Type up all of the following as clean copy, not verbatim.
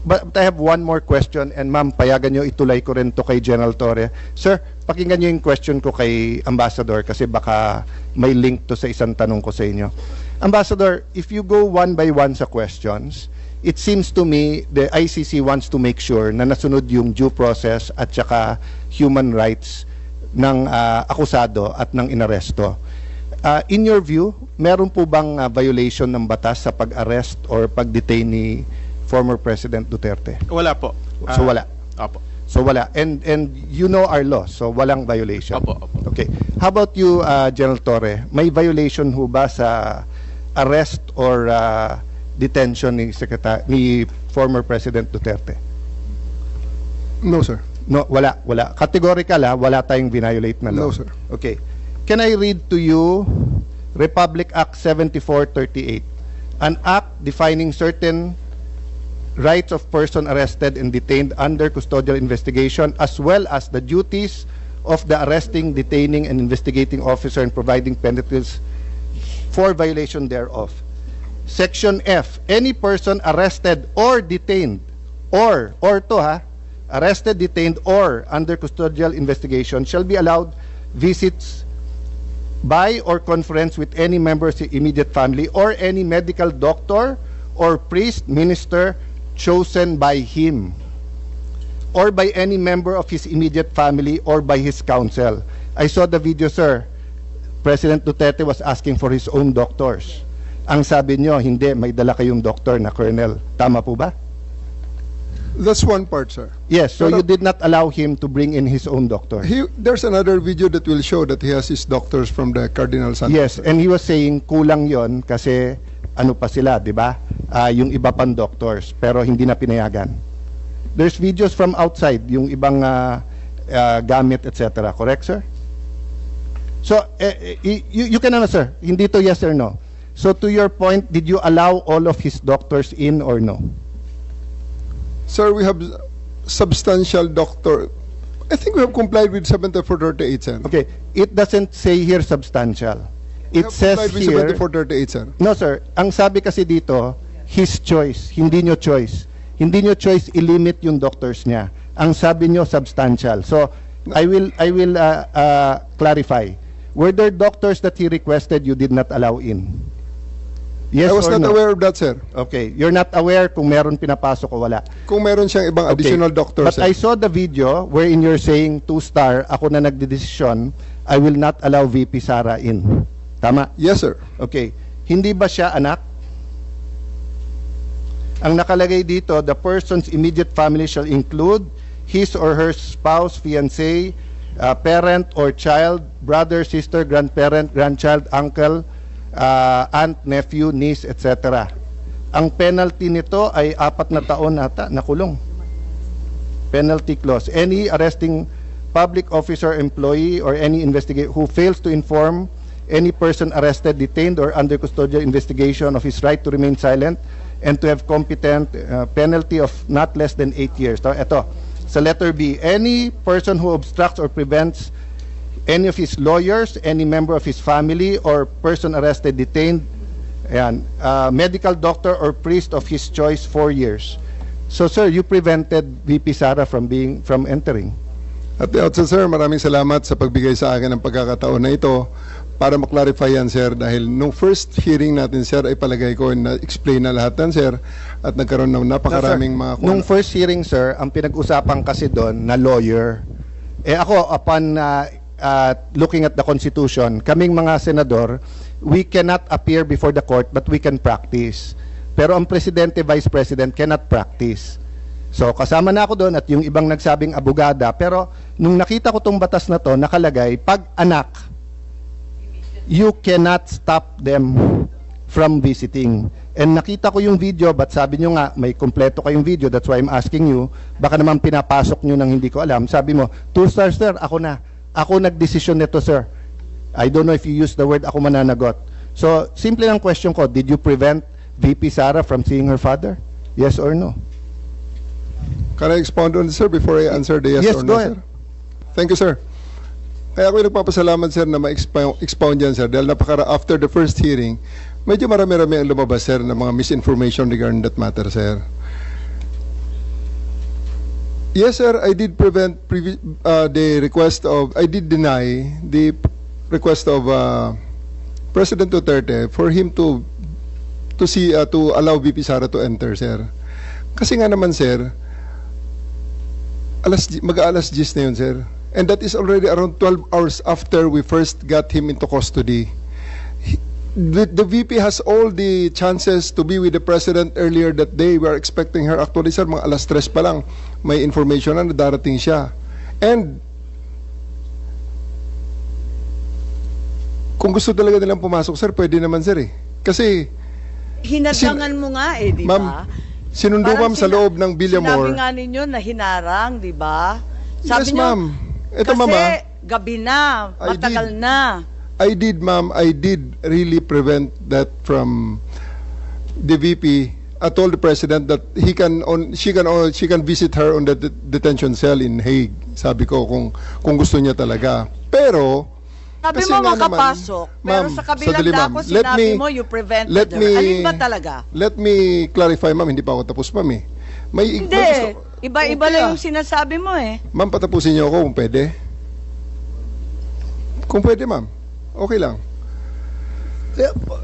But I have one more question, and ma'am, payagan nyo ituloy ko rin to kay General Torre. Sir, pakinggan nyo yung question ko kay Ambassador kasi baka may link to sa isang tanong ko sa inyo. Ambassador, if you go one by one sa questions, it seems to me the ICC wants to make sure na nasunod yung due process at saka human rights ng akusado at ng inaresto. In your view, meron po bang violation ng batas sa pag-arrest or pag-detain ni former President Duterte? Wala po. So wala. Opo. So wala. And you know our law, so walang violation. Opo. Okay. How about you, General Torre? May violation ho ba sa arrest or detention ni former President Duterte? No, sir. No, wala. Categorical wala tayong violate na law. No, sir. Okay. Can I read to you Republic Act 7438, an act defining certain rights of person arrested and detained under custodial investigation, as well as the duties of the arresting, detaining, and investigating officer and providing penalties for violation thereof. Section F, any person arrested or detained, arrested, detained, or under custodial investigation shall be allowed visits by or conference with any member of his immediate family or any medical doctor or priest, minister, chosen by him, or by any member of his immediate family or by his counsel. I saw the video, sir. President Duterte was asking for his own doctors. Ang sabi nyo, hindi, may dala kayong doctor na colonel. Tama po ba? That's one part, sir. Yes, so you did not allow him to bring in his own doctor. There's another video that will show that he has his doctors from the Cardinal Santos. Yes, and he was saying kulang yon kasi ano pa sila, di ba? Yung iba pang doctors, pero hindi na pinayagan. There's videos from outside, yung ibang gamit, etc. Correct, sir? So, you can answer. Hindi to yes or no. So, to your point, did you allow all of his doctors in or no? Sir, we have substantial doctor. I think we have complied with 7438, sir. Okay, it doesn't say here substantial. It says here... 7438, sir. No, sir. Ang sabi kasi dito, his choice, hindi nyo choice. Hindi nyo choice i-limit yung doctors niya. Ang sabi nyo, substantial. So, I will clarify. Were there doctors that he requested you did not allow in? Yes I was or not no? aware of that, sir. Okay. You're not aware kung meron pinapasok o wala. Kung meron siyang ibang additional doctors, But sir. I saw the video wherein you're saying 2-star, ako na nagdedesisyon, I will not allow VP Sara in. Tama? Yes, sir. Okay. Hindi ba siya anak? Ang nakalagay dito, the person's immediate family shall include his or her spouse, fiancé, parent or child, brother, sister, grandparent, grandchild, uncle, aunt, nephew, niece, etc. Ang penalty nito ay 4 na taon ata na kulong. Penalty clause. Any arresting public officer, employee, or any investigator who fails to inform any person arrested, detained, or under custodial investigation of his right to remain silent and to have competent penalty of not less than 8 years. So, ito, sa letter B, any person who obstructs or prevents any of his lawyers, any member of his family, or person arrested, detained, ayan, medical doctor or priest of his choice 4 years. So, sir, you prevented VP Sara from entering. At the outset, sir, maraming salamat sa pagbigay sa akin ng pagkakataon na ito para maklarify yan, sir, dahil nung first hearing natin, sir, ay palagay ko na-explain na lahat yan, sir, at nagkaroon ng napakaraming mga... Nung first hearing, sir, ang pinag-usapan kasi doon na lawyer, ako, upon looking at the Constitution, kaming mga senador, we cannot appear before the court, but we can practice. Pero ang presidente, vice president cannot practice. So, kasama na ako doon at yung ibang nagsabing abogada, pero nung nakita ko tong batas na to, nakalagay, pag anak, you cannot stop them from visiting. And nakita ko yung video, but sabi nyo nga, may kompleto kayong video, that's why I'm asking you, baka naman pinapasok nyo nang hindi ko alam. Sabi mo, 2-star, sir, ako na. Ako nagdesisyon nito, sir. I don't know if you use the word ako mananagot. So, simple lang question ko, did you prevent VP Sara from seeing her father? Yes or no? Can I expound on this, sir, before I answer the yes or no, go ahead. sir? Thank you, sir. Kaya ako nagpapasalamat, sir, na ma-expound yan, sir, dahil after the first hearing, medyo marami-rami ang lumabas, sir, ng mga misinformation regarding that matter, sir. Yes, sir. I did I did deny the request of President Duterte for him to allow VP Sara to enter, sir. Kasi nga naman, sir, mag-alas 10 na yun, sir. And that is already around 12 hours after we first got him into custody. The VP has all the chances to be with the President earlier that day. We are expecting her. Actually, sir, mga alas 3 pa lang, may information na darating siya. And kung gusto talaga nilang pumasok, sir, pwede naman, sir, eh. Kasi Hinadangan mo nga eh, di ba? Ma'am, sinundo, Parang ma'am, sa loob ng Villamor. Sinabi nga ninyo na hinarang, di ba? Yes, ma'am. Ito, kasi ma'am, gabi na, matagal na. I did, ma'am. I did really prevent that from the VP. I told the President that she can visit her on the detention cell in Hague. Sabi ko kung gusto niya talaga. Pero sabi kasi mo nga makapasok, naman, pero ma'am, sa kabilang sandali, dako ma'am. sinabi mo you prevented her. Alin ba talaga? Let me clarify, ma'am. Hindi pa ako tapos, ma'am, eh. Hindi. Iba-iba Okay, lang yung sinasabi mo, eh. Ma'am, patapusin niyo ako kung pwede. Kung pwede, ma'am. Okay lang.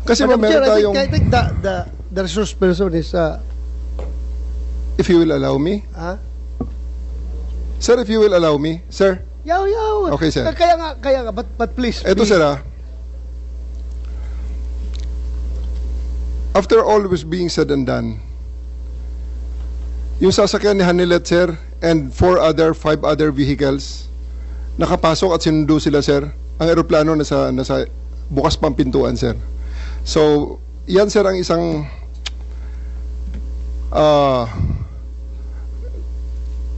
Kasi, ma'am, meron tayong... I think the resource person is... If you will allow me. Sir, if you will allow me. Sir. Yaw. Okay, sir. Kaya nga, but please. Eto, sir, after all was being said and done, yung sasakyan ni Hanilet, sir, and 5 other vehicles, nakapasok at sinundo sila, sir. Ang eroplano nasa bukas pang pintuan, sir. So, yan, sir, ang isang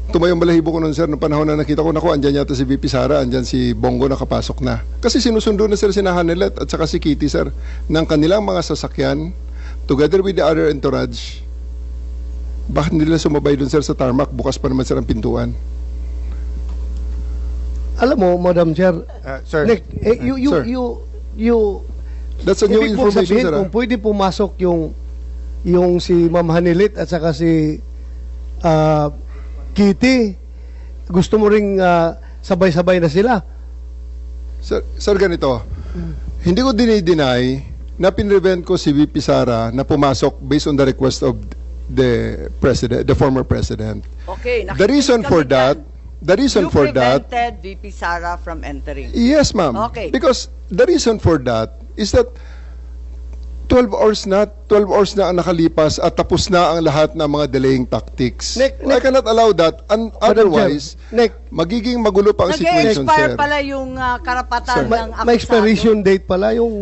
tumayong balahibo ko nun, sir, noong panahon na nakita ko, andyan yata si VP Sara, andyan si Bongo nakapasok na. Kasi sinusundo na, sir, si Hanilet at saka si Kitty, sir, ng kanilang mga sasakyan, together with the other entourage. Bakit nila sumabay dun, sir, sa tarmac? Bukas pa naman, sir, ang pintuan. Alam mo, Madam Chair, Sir. Nick, Sir. you That's a new ibig mong information, sabihin, sir. kung pwede pumasok yung si Ma'am Hanilit at saka si Kitty, gusto mo ring sabay-sabay na sila. Sir, ganito. Hindi ko dinideny na pinrevent ko si VP Sara na pumasok based on the request of the former president. Okay, The reason for that, you prevented VP Sara from entering. yes, ma'am. Okay. Because the reason for that is that 12 hours na ang nakalipas at tapos na ang lahat ng mga delaying tactics. Nick, I cannot allow that. Otherwise, Nick, magiging magulo pa ang situation, Nag-expire sir. pala yung karapatan Sir. ng akusado. may expiration date pala yung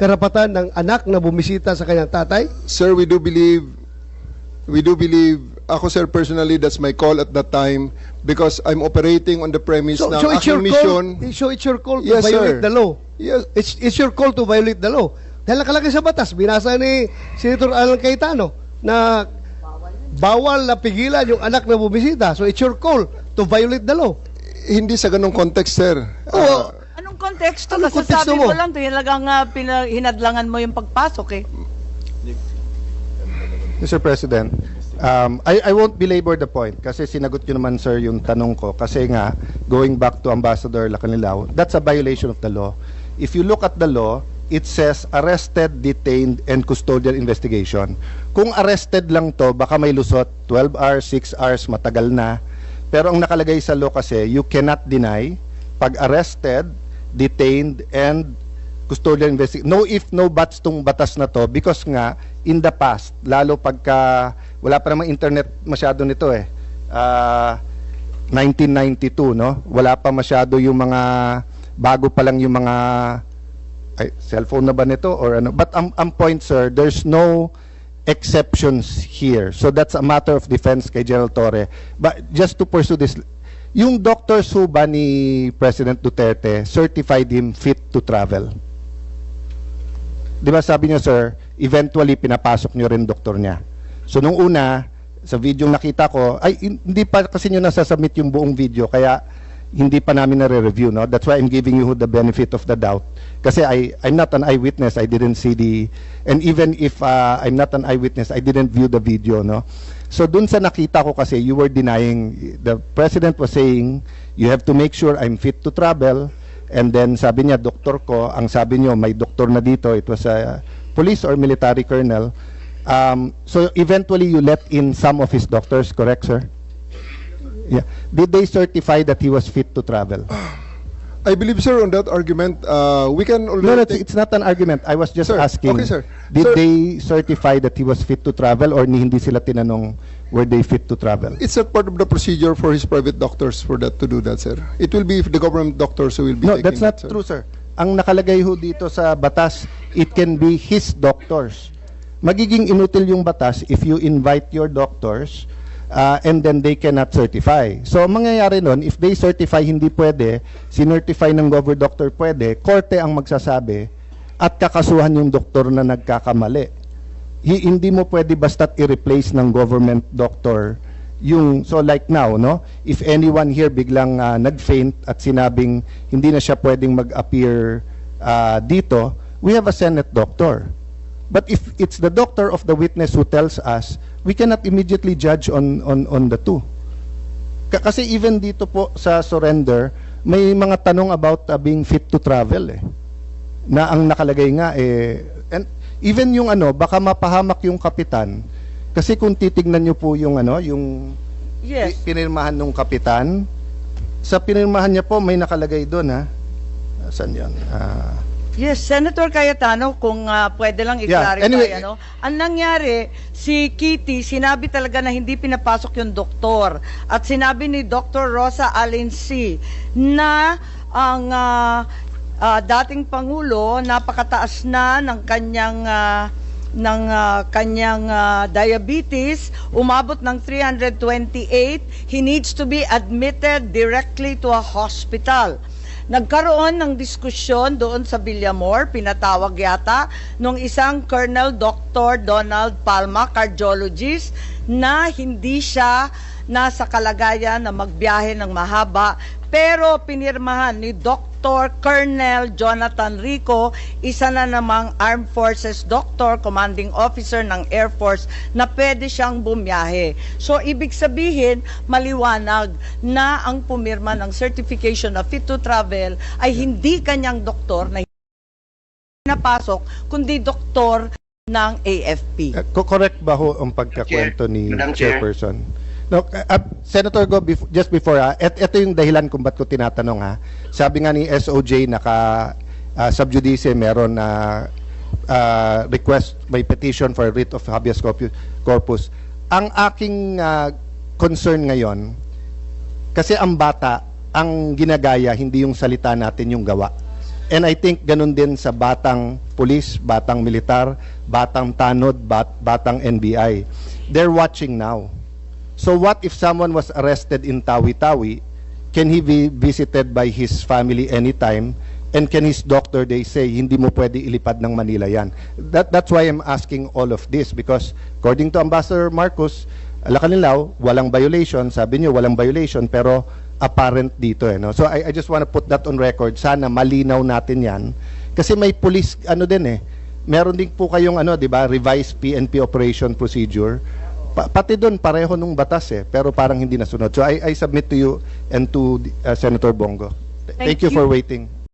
karapatan ng anak na bumisita sa kanyang tatay. Sir, we do believe, ako, sir, personally, that's my call at that time because I'm operating on the premise na So it's your aking call. mission. So it's your call to Yes, violate sir. the law. Yes, It's your call to violate the law. Dahil nakalagay sa batas, binasa ni Senator Alan Cayetano na bawal na pigilan yung anak na bumisita. So it's your call to violate the law. hindi sa ganong context, sir. Oo. Anong konteksto? Anong Kasi konteksto sabi mo mo? lang, talagang hinadlangan mo yung pagpasok, eh. Mr. President, I won't belabor the point kasi sinagot nyo naman, sir, yung tanong ko. Kasi nga, going back to Ambassador Lacanilao, that's a violation of the law. If you look at the law, it says arrested, detained, and custodial investigation. Kung arrested lang to, baka may lusot, 12 hours, 6 hours, matagal na. Pero ang nakalagay sa law kasi, you cannot deny pag arrested, detained, and custodial investigation. No if, no buts tong batas na to because nga, in the past, lalo pagka, wala pa namang internet masyado nito eh. 1992, no? Wala pa masyado yung mga, bago pa lang yung mga, cellphone na ba nito or ano? But ang point, sir, there's no exceptions here. So that's a matter of defense kay General Torre. But just to pursue this, yung doctors who ba ni President Duterte certified him fit to travel? Di ba sabi niyo, sir, eventually pinapasok niyo rin doktor niya. So nung una, sa video nakita ko, ay hindi pa kasi niyo nasasubmit yung buong video, kaya hindi pa namin nare-review, no? That's why I'm giving you the benefit of the doubt. Kasi I'm not an eyewitness, I didn't see and even if I'm not an eyewitness, I didn't view the video, no? So dun sa nakita ko kasi, you were denying, the President was saying, you have to make sure I'm fit to travel. And then sabi niya, doktor ko, ang sabi niyo, may doktor na dito, it was a police or military colonel. So eventually you let in some of his doctors, correct, sir? Yeah. Did they certify that he was fit to travel? I believe, sir, on that argument, we can already No, take- it's not an argument. I was just Sir, asking. okay, sir. Did Sir- they certify that he was fit to travel or hindi sila tinanong were they fit to travel? It's not part of the procedure for his private doctors for that to do that, sir. It will be the government doctors who will be No, taking that's not that, sir. true, sir. Ang nakalagay ho dito sa batas, it can be his doctors. Magiging inutil yung batas if you invite your doctors and then they cannot certify. So, ang mangyayari nun, if they certify hindi pwede, sinertify ng government doctor pwede, korte ang magsasabi at kakasuhan yung doktor na nagkakamali. Hindi mo pwede basta't i-replace ng government doctor yung, so like now, no? If anyone here biglang nag-faint at sinabing hindi na siya pwedeng mag-appear dito, we have a Senate doctor. But if it's the doctor of the witness who tells us, we cannot immediately judge on the two. Kasi even dito po sa surrender, may mga tanong about being fit to travel eh. Na ang nakalagay nga eh, and even yung ano, baka mapahamak yung kapitan. Kasi kung titignan nyo po yung ano, yung Yes. pinirmahan ng kapitan, sa pinirmahan niya po may nakalagay doon ha. Saan yan? Yes, Senator Cayetano, kung pwede lang i-clarify, anyway, ano, ang nangyari, si Kitty, sinabi talaga na hindi pinapasok yung doktor. At sinabi ni Dr. Rosa Alensi na ang dating Pangulo, napakataas na ng kanyang diabetes, umabot ng 328, he needs to be admitted directly to a hospital. Nagkaroon ng diskusyon doon sa Villamor, pinatawag yata nung isang Colonel Dr. Donald Palma, cardiologist, na hindi siya nasa kalagayan na magbiyahe ng mahaba, pero pinirmahan ni Dr. Colonel Jonathan Rico, isa na namang Armed Forces Doctor, Commanding Officer ng Air Force, na pwede siyang bumiyahe. So, ibig sabihin, maliwanag na ang pumirma ng certification of fit to travel ay hindi kanyang doktor na napasok, kundi doktor ng AFP. Correct ba ho ang pagkakwento ni Madam Chair. Chairperson? No, Senator Go, just before, ito yung dahilan kung ba't ko tinatanong ha. Sabi nga ni SOJ, sub judice, meron na request, may petition for writ of habeas corpus. Ang aking concern ngayon, kasi ang bata, ang ginagaya, hindi yung salita natin, yung gawa. And I think ganun din sa batang pulis, batang militar, batang tanod, batang NBI. They're watching now. So what if someone was arrested in Tawi-Tawi? Can he be visited by his family anytime? And can his doctor, they say, hindi mo pwede ilipad ng Manila yan? That's why I'm asking all of this, because according to Ambassador Marcos, Lacanilao, walang violation. Sabi niyo, walang violation, pero apparent dito. No? So I just want to put that on record. Sana malinaw natin yan. Kasi may police, ano din eh, meron din po kayong, ano, di ba, revised PNP operation procedure. Pati doon pareho nung batas eh, pero parang hindi nasunod. So I submit to you and to Senator Bongo. Thank you for waiting.